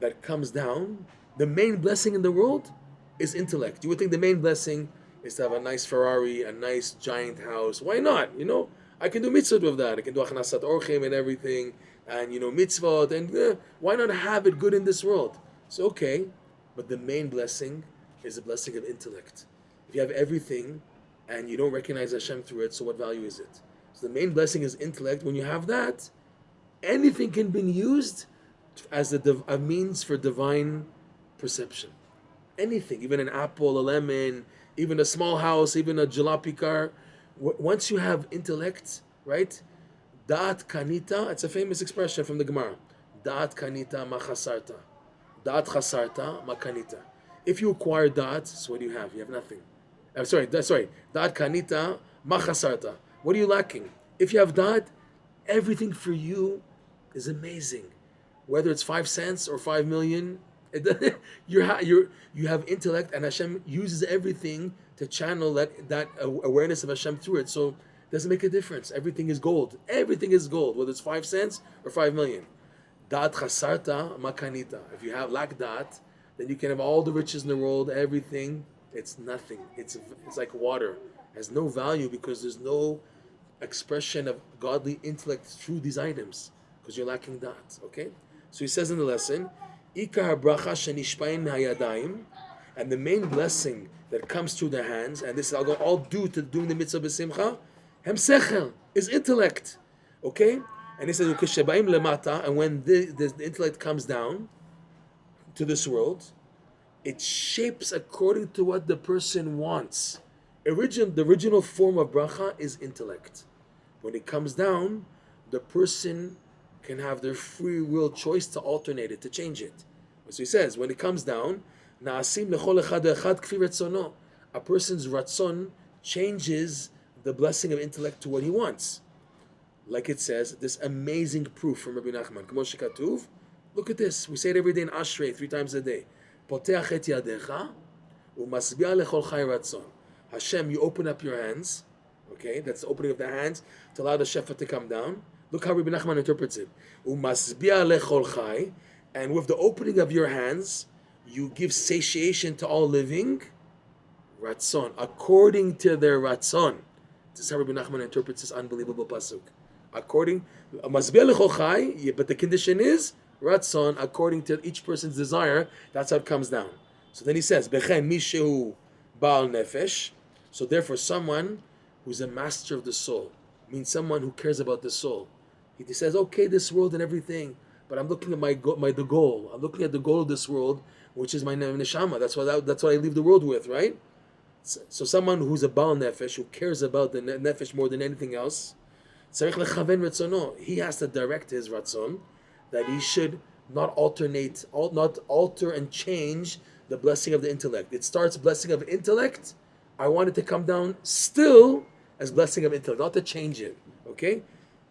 that comes down, the main blessing in the world is intellect. You would think the main blessing is to have a nice Ferrari, a nice giant house. Why not? I can do mitzvot with that. I can do achnasat orchim and everything, and mitzvot, and why not have it good in this world? So okay, but the main blessing is the blessing of intellect. If you have everything and you don't recognize Hashem through it, so what value is it? So the main blessing is intellect. When you have that, anything can be used as a means for divine perception. Anything, even an apple, a lemon, even a small house, even a jalopy car. Once you have intellect, right? Da'at kanita, it's a famous expression from the Gemara. Da'at kanita ma chasarta. Da'at chasarta ma kanita. If you acquire da'at, so what do you have? You have nothing. Sorry. Da'at kanita ma chasarta. What are you lacking? If you have da'at, everything for you is amazing. Whether it's 5 cents or 5 million, you have intellect, and Hashem uses everything to channel that awareness of Hashem through it. So it doesn't make a difference. Everything is gold. Everything is gold, whether it's 5 cents or 5 million. Da'at chasarta makanita. If you lack da'at, then you can have all the riches in the world, everything. It's nothing. It's like water. It has no value because there's no expression of godly intellect through these items because you're lacking da'at. Okay? So he says in the lesson, Ikar bracha shenishpain hayadayim, and the main blessing that comes through the hands, and this is all due to doing the mitzvah b'simcha, hem sechel, is intellect. Okay? And he says, ukeshebaim lemata, and when the intellect comes down to this world, it shapes according to what the person wants. The original form of bracha is intellect. When it comes down, the person can have their free will choice to alternate it, to change it. So he says, when it comes down, na'asim lechol echad echad kfi retzono. A person's ratzon changes the blessing of intellect to what he wants. Like it says, this amazing proof from Rabbi Nachman. Kmo shekatuv, look at this. We say it every day in Ashrei, 3 times a day. Poteach et yadecha, umasbiah lechol chai ratzon. Hashem, you open up your hands. Okay, that's the opening of the hands to allow the shefa to come down. Look how Rabbi Nachman interprets it. Umasbiah lechol chai, and with the opening of your hands, you give satiation to all living, ratzon, according to their ratzon. This is how Rabbi Nachman interprets this unbelievable pasuk. According, umasbiah lechol chai, but the condition is ratzon, according to each person's desire. That's how it comes down. So then he says, bechen mishehu baal nefesh. So therefore, someone who's a master of the soul, means someone who cares about the soul. He says, okay, this world and everything, but I'm looking at the goal. I'm looking at the goal of this world, which is my neshama. That's what I leave the world with, right? So someone who's a baal nefesh, who cares about the nefesh more than anything else, he has to direct his ratzon that he should not alter and change the blessing of the intellect. It starts blessing of intellect. I want it to come down still as blessing of intellect, not to change it. Okay?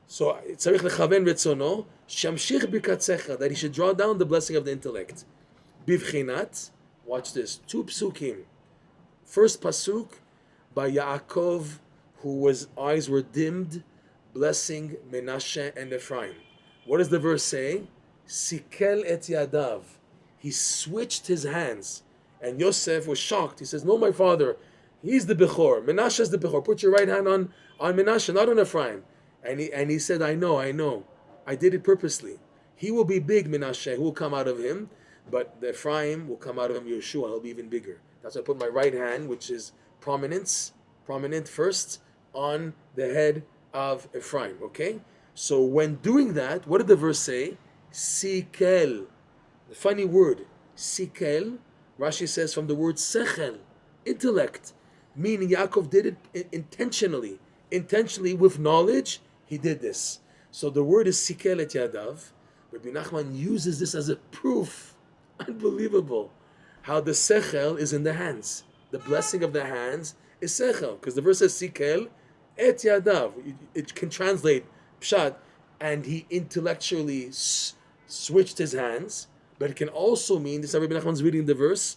So tzarich lechaven retzono shamshich bikatzecha, that he should draw down the blessing of the intellect. Bivchinat, watch this, 2 psukim. First pasuk by Yaakov, whose eyes were dimmed, blessing Menashe and Ephraim. What does the verse say? Sikel et yadav. He switched his hands, and Yosef was shocked. He says, "No, my father, he's the Bechor. Menashe is the Bechor. Put your right hand on Menashe, not on Ephraim." And he said, I know. I did it purposely. He will be big, Menashe, who will come out of him, but the Ephraim will come out of him, Yeshua, he'll be even bigger. That's why I put my right hand, which is prominent first, on the head of Ephraim, okay? So when doing that, what did the verse say? Sikel. The funny word, sikel, Rashi says from the word sechel. intellect. Meaning Yaakov did it intentionally with knowledge. He did this. So the word is sikel et yadav. Rabbi Nachman uses this as a proof. Unbelievable. How the sechel is in the hands. The blessing of the hands is sechel. Because the verse says sikel et yadav. It can translate pshat. And he intellectually switched his hands. But it can also mean, this is Rabbi Nachman's reading the verse,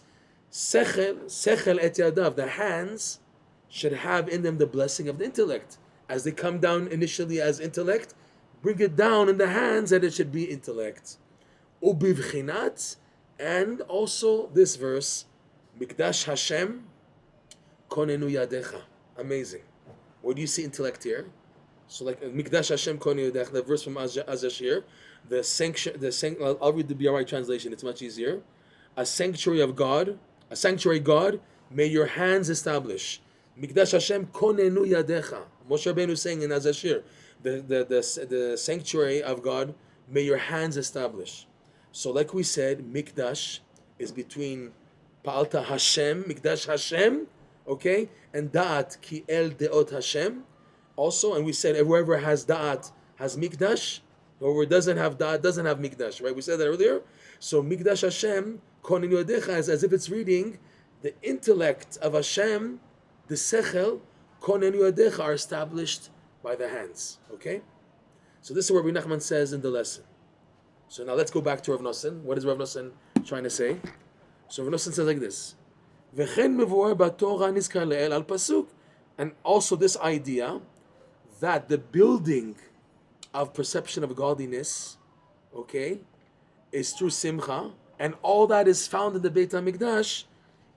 sechel et yadav. The hands should have in them the blessing of the intellect. As they come down initially as intellect, bring it down in the hands that it should be intellect. Ubivchinat, and also this verse, Mikdash Hashem, konenu yadecha. Amazing. Where do you see intellect here? So like Mikdash Hashem konenu yadecha, the verse from Azashir, I'll read the BRI translation, it's much easier. A sanctuary God, may your hands establish. Mikdash Hashem konenu yadecha. Moshe Rabbeinu saying in Azashir, the sanctuary of God, may your hands establish. So like we said, Mikdash is between Pa'alta Hashem, Mikdash Hashem, okay, and Da'at ki el de'ot Hashem. Also, and we said whoever has Da'at has Mikdash, whoever doesn't have Da'at doesn't have Mikdash, right? We said that earlier. So Mikdash Hashem, konenu yadecha, is as if it's reading the intellect of Hashem, the Sechel, konenu yadecha, are established by the hands. Okay? So this is what Rabbi Nachman says in the lesson. So now let's go back to Rav Nosson. What is Rav Nosson trying to say? So Rav Nosson says like this. V'chen mevuar b'Torah nizkar le'el al pasuk. And also this idea that the building of perception of godliness, okay, is through simcha, and all that is found in the Beit HaMikdash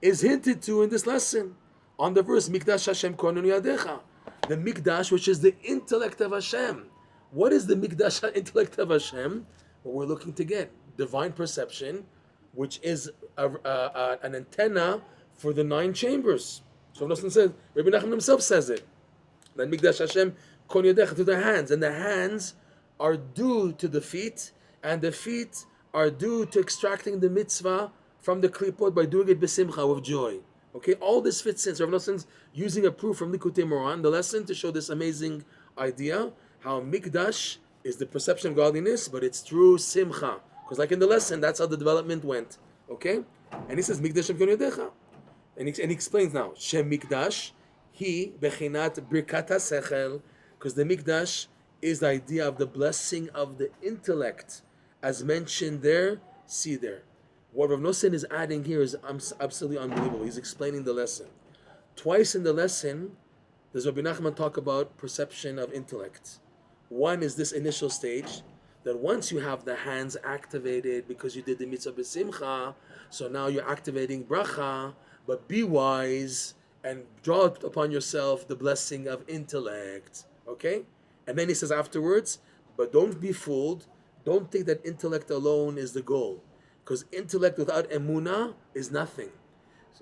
is hinted to in this lesson on the verse Mikdash Hashem konenu yadecha. The Mikdash, which is the intellect of Hashem. What is the Mikdash intellect of Hashem? What we're looking to get. Divine perception, which is an antenna for the 9 chambers. So Rav Nosson says, Rabbi Nachman himself says it. That Mikdash Hashem konenu yadecha, to the hands. And the hands are due to the feet, and the feet are due to extracting the mitzvah from the klipot by doing it besimcha, with joy. Okay, all this fits in. So Rav Nosson's using a proof from Likutey Moharan, the lesson, to show this amazing idea, how Mikdash is the perception of godliness, but it's through simcha. Because like in the lesson, that's how the development went. Okay? And he says, Mikdash konenu yadecha. And he explains now, Shem Mikdash, he, bechinat birkat sechel, because the Mikdash is the idea of the blessing of the intellect, as mentioned there, see there. What Rav Nosson is adding here is absolutely unbelievable. He's explaining the lesson. Twice in the lesson, does Rabbi Nachman talk about perception of intellect. One is this initial stage, that once you have the hands activated because you did the mitzvah b'simcha, so now you're activating bracha, but be wise and draw upon yourself the blessing of intellect. Okay? And then he says afterwards, but don't be fooled. Don't think that intellect alone is the goal. Because intellect without emunah is nothing.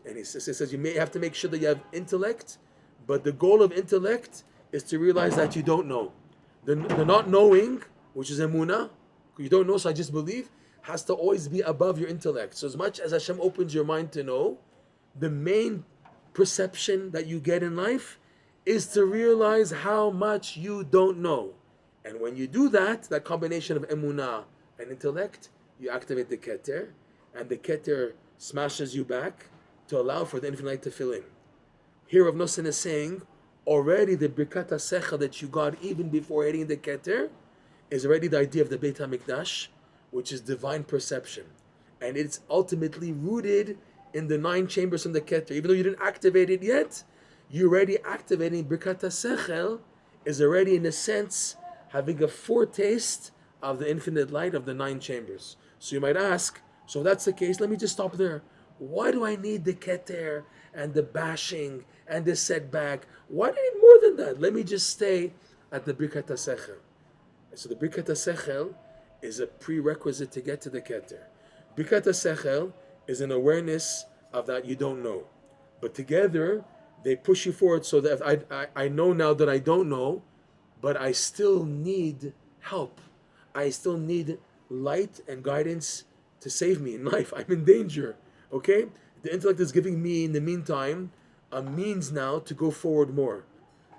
And he says you may have to make sure that you have intellect, but the goal of intellect is to realize that you don't know. The not knowing, which is emunah, you don't know, so I just believe, has to always be above your intellect. So as much as Hashem opens your mind to know, the main perception that you get in life is to realize how much you don't know. And when you do that combination of emunah and intellect, you activate the keter, and the keter smashes you back to allow for the infinite light to fill in. Here Rav Nosson is saying, already the birkat sechel that you got even before hitting the keter is already the idea of the Beit HaMikdash, which is divine perception. And it's ultimately rooted in the 9 chambers from the keter. Even though you didn't activate it yet, you're already activating birkat sechel, is already in a sense having a foretaste of the infinite light of the 9 chambers. So you might ask, so if that's the case, let me just stop there. Why do I need the keter and the bashing and the setback? Why do I need more than that? Let me just stay at the birkat sechel. So the birkat sechel is a prerequisite to get to the keter. Birkat sechel is an awareness of that you don't know. But together, they push you forward so that I know now that I don't know, but I still need help. I still need light and guidance to save me in life. I'm in danger. Okay? The intellect is giving me, in the meantime, a means now to go forward more.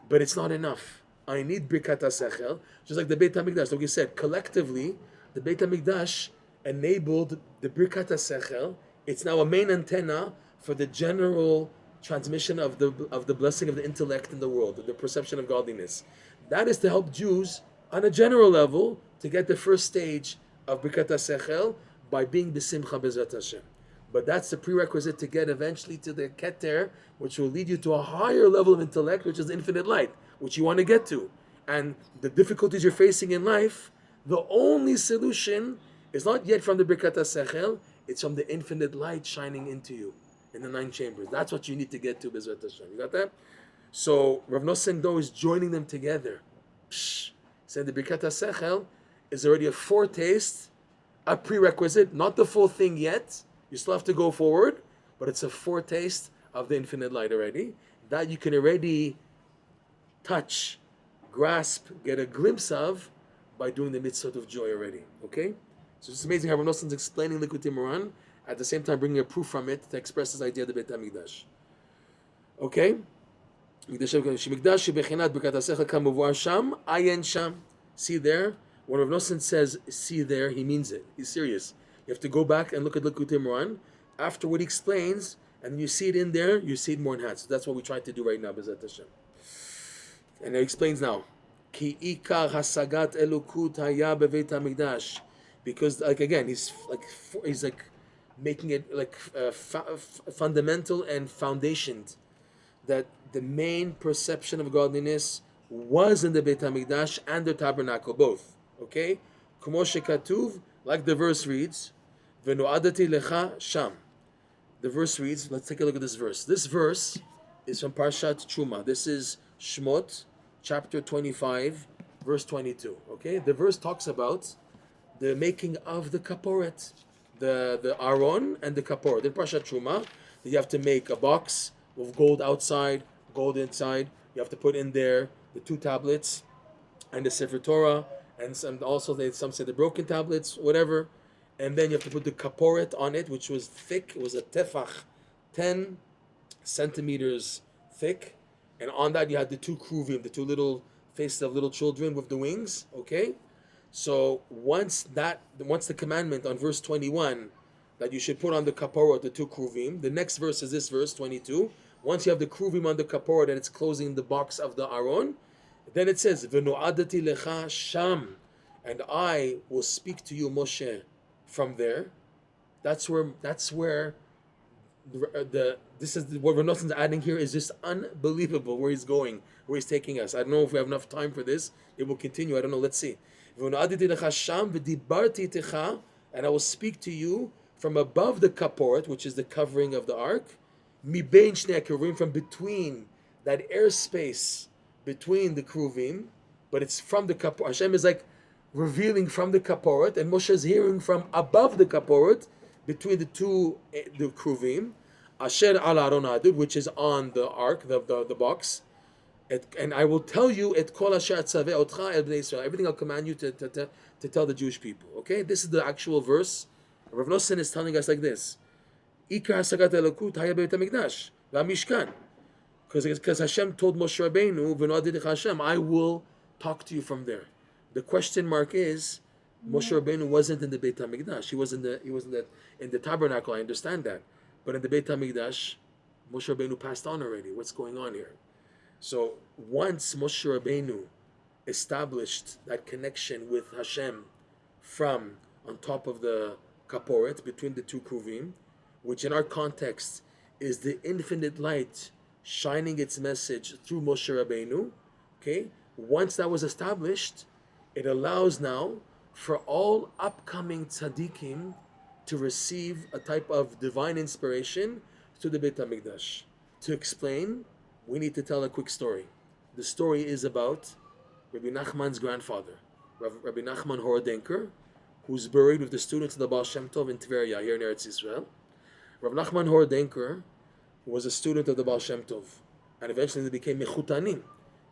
But it's not enough. I need Birkat HaSechel, just like the Beit HaMikdash. Like we said, collectively, the Beit HaMikdash enabled the Birkat HaSechel. It's now a main antenna for the general transmission of the blessing of the intellect in the world, the perception of godliness. That is to help Jews on a general level to get the first stage of Birkat HaSechel by being B'simcha B'ezrat Hashem. But that's the prerequisite to get eventually to the Keter, which will lead you to a higher level of intellect, which is the infinite light, which you want to get to. And the difficulties you're facing in life, the only solution is not yet from the Birkat HaSechel, it's from the infinite light shining into you in the 9 chambers. That's what you need to get to, B'ezrat Hashem. You got that? So Rav Nosson Do is joining them together. Saying the Birkat HaSechel is already a foretaste, a prerequisite, not the full thing yet. You still have to go forward, but it's a foretaste of the infinite light already, that you can already touch, grasp, get a glimpse of by doing the mitzvot of joy already. Okay? So it's amazing how Rav Nosson's explaining Likutey Moharan, at the same time bringing a proof from it to express this idea of the Beit HaMikdash. Okay? See there? When Rav Nosson says, see there, he means it. He's serious. You have to go back and look at Likutey Moharan. After what he explains, and then you see it in there, you see it more enhanced. So that's what we try to do right now, B'ezrat Hashem. And he explains now. Ki ikar hasagat elokut haya beveit hamikdash. Because, like, again, he's like making it like fundamental and foundationed, that the main perception of godliness was in the Beit HaMikdash and the tabernacle, both. Okay? Kumo shekatuv, like the verse reads, V'no'adati lecha sham. The verse reads, let's take a look at this verse. This verse is from Parshat Truma. This is Shmot, chapter 25, verse 22. Okay? The verse talks about the making of the kaporet, the aron and the kaporet. In Parshat Truma, you have to make a box with gold outside, gold inside. You have to put in there the 2 tablets and the Sefer Torah, and some say the broken tablets, whatever. And then you have to put the kaporet on it, which was thick. It was a tefach, 10 centimeters thick. And on that you had the 2 kruvim, the 2 little faces of little children with the wings. Okay? So once the commandment on verse 21 that you should put on the kaporot the 2 kruvim, the next verse is this verse 22. Once you have the kruvim on the kaporot and it's closing the box of the aron, then it says v'no'adati lecha sham, and I will speak to you, Moshe, from there. That's where this is what Rav Nosson's adding here is just unbelievable where he's going, where he's taking us. I don't know if we have enough time for this. It will continue. I don't know. Let's see. And I will speak to you from above the kaporet, which is the covering of the ark, from between that airspace between the kruvim, but it's from the kaporet. Hashem is like revealing from the kaporet, and Moshe is hearing from above the kaporet, between the kruvim, asher al aron adud, which is on the ark, the box. And I will tell you et kol asher atzaveh otcha el bnei Israel. Everything I'll command you to tell the Jewish people. Okay, this is the actual verse. Rav Nosson is telling us like this: Ikar hasagat elokut haya beit hamikdash v'hamishkan. Because Hashem told Moshe Rabbeinu, v'no'adid Hashem, I will talk to you from there. The question mark is, Moshe Rabbeinu wasn't in the Beit HaMikdash. He was in the tabernacle. I understand that, but in the Beit HaMikdash, Moshe Rabbeinu passed on already. What's going on here? So once Moshe Rabbeinu established that connection with Hashem from on top of the kaporet between the 2 kruvim, which in our context is the infinite light shining its message through Moshe Rabbeinu. Okay, once that was established, it allows now for all upcoming tzaddikim to receive a type of divine inspiration to the Beit HaMikdash. To explain, we need to tell a quick story. The story is about Rabbi Nachman's grandfather, Rabbi Nachman Horodenker, who's buried with the students of the Baal Shem Tov in Tveria, here in Eretz Yisrael. Rabbi Nachman Horodenker was a student of the Baal Shem Tov, and eventually they became mechutanim.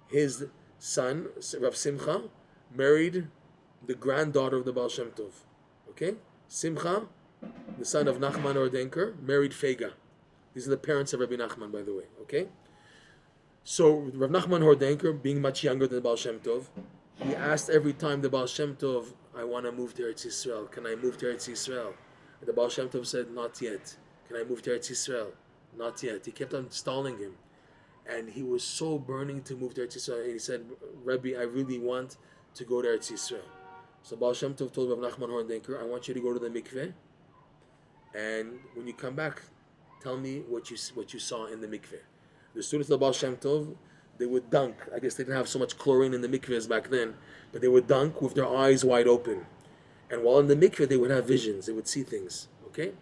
His son, Rav Simcha, married the granddaughter of the Baal Shem Tov. Okay? Simcha, the son of Nachman Horodenker, married Fega. These are the parents of Rabbi Nachman, by the way, okay? So Rav Nachman Hordenker, being much younger than the Baal Shem Tov, he asked every time the Baal Shem Tov, I want to move to Eretz Yisrael. Can I move to Eretz Yisrael? And the Baal Shem Tov said, not yet. Can I move to Eretz Yisrael? Not yet. He kept on stalling him. And he was so burning to move to Eretz Yisrael. And he said, Rabbi, I really want to go to Eretz Yisrael. So Baal Shem Tov told Rav Nachman Hordenker, I want you to go to the mikveh. And when you come back, tell me what you saw in the mikveh. The students of Baal Shem Tov, they would dunk. I guess they didn't have so much chlorine in the mikvehs back then, but they would dunk with their eyes wide open. And while in the mikveh, they would have visions. They would see things. Okay?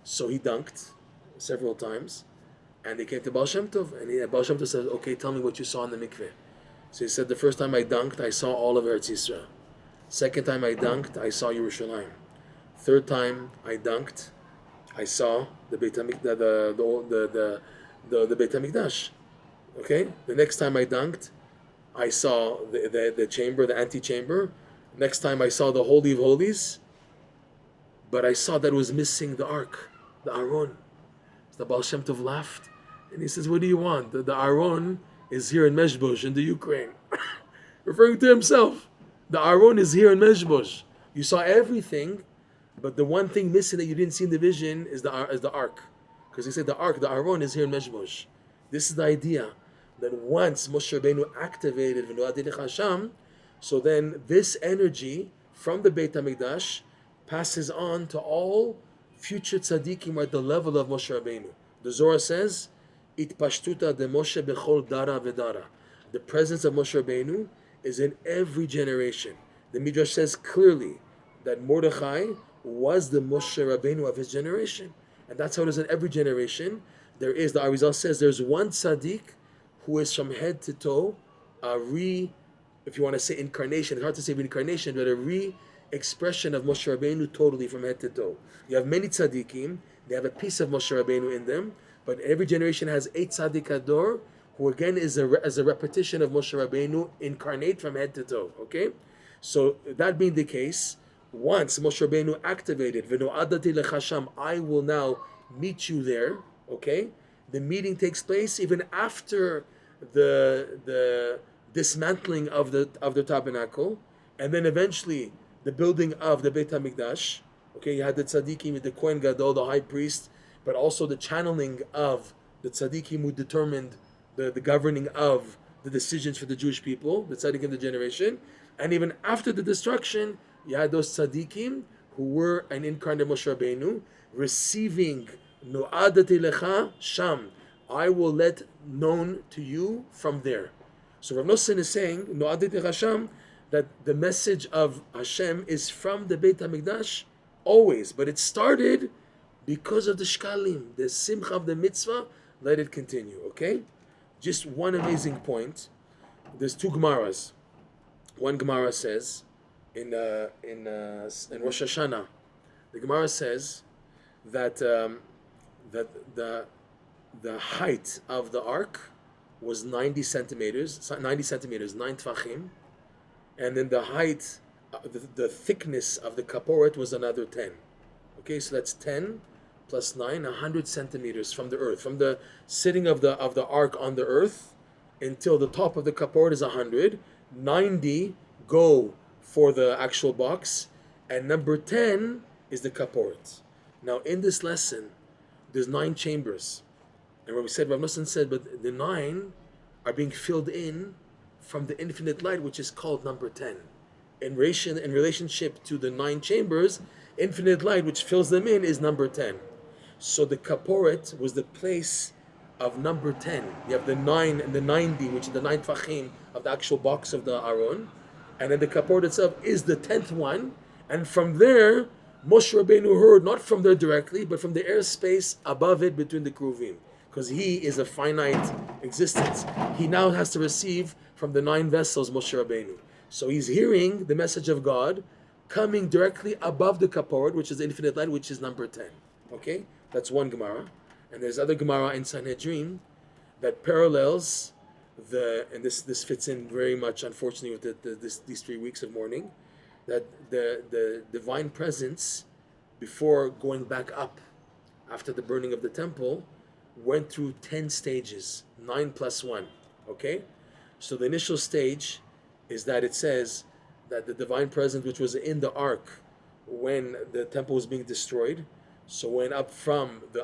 So he dunked several times, and they came to Baal Shem Tov, and Baal Shem Tov said, okay, tell me what you saw in the mikveh. So he said, the first time I dunked, I saw all of Eretz Yisrael. Second time I dunked, I saw Yerushalayim. Third time I dunked, I saw the Beit HaMikdash. Okay? The next time I dunked, I saw the chamber, the antechamber. Next time I saw the Holy of Holies, but I saw that it was missing the Ark, the Aron. So the Baal Shem Tov laughed, and he says, what do you want? The Aron is here in Mezhbosh, in the Ukraine. Referring to himself. The Aron is here in Mezhbosh. You saw everything, but the one thing missing that you didn't see in the vision is the Ark. Because he said the Ark, the Aron is here in Mezhbosh. This is the idea that once Moshe Rabbeinu activated V'no'adei Hasham, so then this energy from the Beit HaMikdash passes on to all future tzaddikim at the level of Moshe Rabbeinu. The Zohar says, Itpashtuta de Moshe bechol dara vedara. The presence of Moshe Rabbeinu is in every generation. The Midrash says clearly that Mordechai was the Moshe Rabbeinu of his generation. And that's how it is in every generation. There is, the Arizal says, there's one tzaddik who is from head to toe, if you want to say incarnation, it's hard to say reincarnation, but a re-expression of Moshe Rabbeinu totally from head to toe. You have many tzaddikim, they have a piece of Moshe Rabbeinu in them, but every generation has a tzaddik ador, who again is as a repetition of Moshe Rabbeinu, incarnate from head to toe, okay? So that being the case, once Moshe Rabbeinu activated, V'no'adati lechasham, I will now meet you there, okay? The meeting takes place even after the dismantling of the tabernacle, and then eventually the building of the Beit HaMikdash. Okay, you had the tzaddikim, the Kohen Gadol, the high priest, but also the channeling of the tzaddikim who determined the governing of the decisions for the Jewish people, the tzaddikim of the generation. And even after the destruction, you had those tzaddikim who were an incarnate Moshe Rabbeinu receiving No'adati lecha sham, I will let known to you from there. So Rav Nosson is saying, No'adati lecha sham, that the message of Hashem is from the Beit HaMikdash always, but it started because of the shkalim, the simcha of the mitzvah. Let it continue, okay? Just one amazing point. There's two Gemaras. One Gemara says in Rosh Hashanah, the Gemara says that that the height of the ark was 90 centimeters, 9 tvachim, and then the height, the thickness of the kaporet was another 10. Okay, so that's 10 plus 9, 100 centimeters from the earth, from the sitting of the ark on the earth until the top of the kaporet is 100. 90 go for the actual box, and number 10 is the kaporet. Now in this lesson, there's 9 chambers, and what we said, Rav Nosson said, but the 9 are being filled in from the infinite light, which is called number 10. In relationship to the 9 chambers, infinite light, which fills them in, is number 10. So the kaporet was the place of number 10. You have the 9 and the 90, which is the 9 tvachim of the actual box of the Aron, and then the kaporet itself is the 10th one, and from there, Moshe Rabbeinu heard, not from there directly, but from the airspace above it between the Kruvim, because he is a finite existence. He now has to receive from the 9 vessels Moshe Rabbeinu. So he's hearing the message of God coming directly above the kaporet, which is the infinite light, which is number 10. Okay? That's one Gemara. And there's other Gemara in Sanhedrin that parallels and this fits in very much, unfortunately, with these 3 weeks of mourning, that the divine presence, before going back up after the burning of the temple, went through 10 stages, 9 plus 1. Okay? So the initial stage is that it says that the divine presence, which was in the ark when the temple was being destroyed, so went up from the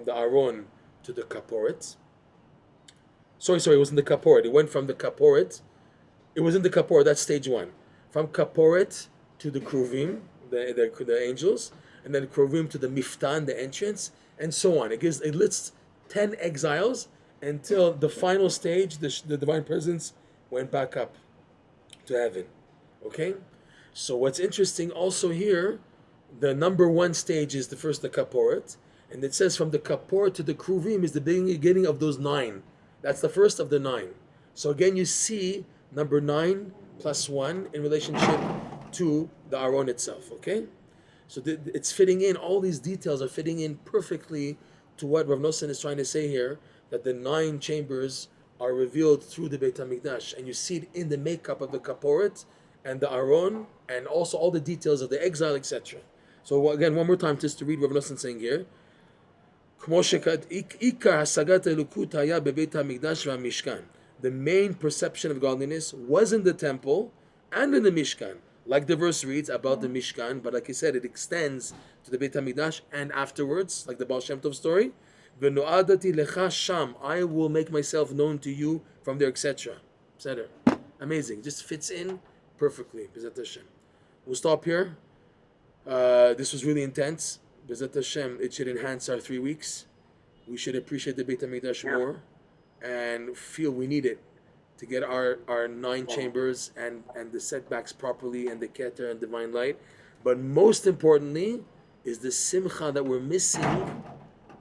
Aron to the Kaporet. Sorry, it wasn't the Kaporet. It went from the Kaporet. It was in the Kaporet. That's stage 1. From Kaporet to the Kruvim, the angels, and then Kruvim to the Miftan, the entrance, and so on. It lists 10 exiles until the final stage, the divine presence went back up to heaven. Okay? So what's interesting also here, the number 1 stage is the Kaporet, and it says from the Kaporet to the Kruvim is the beginning of those 9. That's the first of the 9. So again, you see number 9 plus 1 in relationship to the Aron itself. Okay? So it's fitting in, all these details are fitting in perfectly to what Rav Nosson is trying to say here, that the 9 chambers are revealed through the Beit HaMikdash, and you see it in the makeup of the Kaporet and the Aron, and also all the details of the exile, etc. So again, one more time, just to read Rav Nosson saying here, the main perception of godliness was in the temple and in the Mishkan. Like the verse reads about the Mishkan, but like I said, it extends to the Beit HaMikdash and afterwards, like the Baal Shem Tov story. V'no'adati lecha sham, I will make myself known to you from there, etc. Amazing, just fits in perfectly. B'ezrat Hashem. We'll stop here. This was really intense. B'ezrat Hashem, it should enhance our 3 weeks. We should appreciate the Beit HaMikdash more and feel we need it to get our 9 chambers and the setbacks properly, and the Keter and divine light. But most importantly is the simcha that we're missing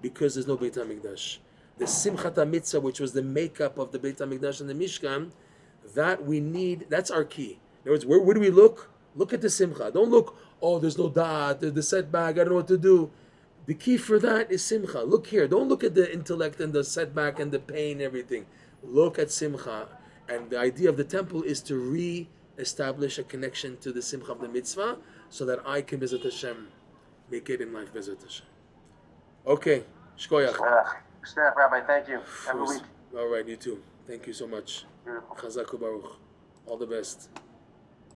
because there's no Beit HaMikdash. The Simchat HaMitzvah, which was the makeup of the Beit HaMikdash and the Mishkan, that we need, that's our key. In other words, where do we look? Look at the Simcha. Don't look, there's no dot, the setback, I don't know what to do. The key for that is Simcha. Look here. Don't look at the intellect and the setback and the pain and everything. Look at Simcha. And the idea of the temple is to re-establish a connection to the Simcha of the mitzvah so that I can, B'ezrat Hashem, make it in life, B'ezrat Hashem. Okay. Shkoyach. Rabbi, thank you. Have a week. All right, you too. Thank you so much. Beautiful. Chazak u'baruch. All the best.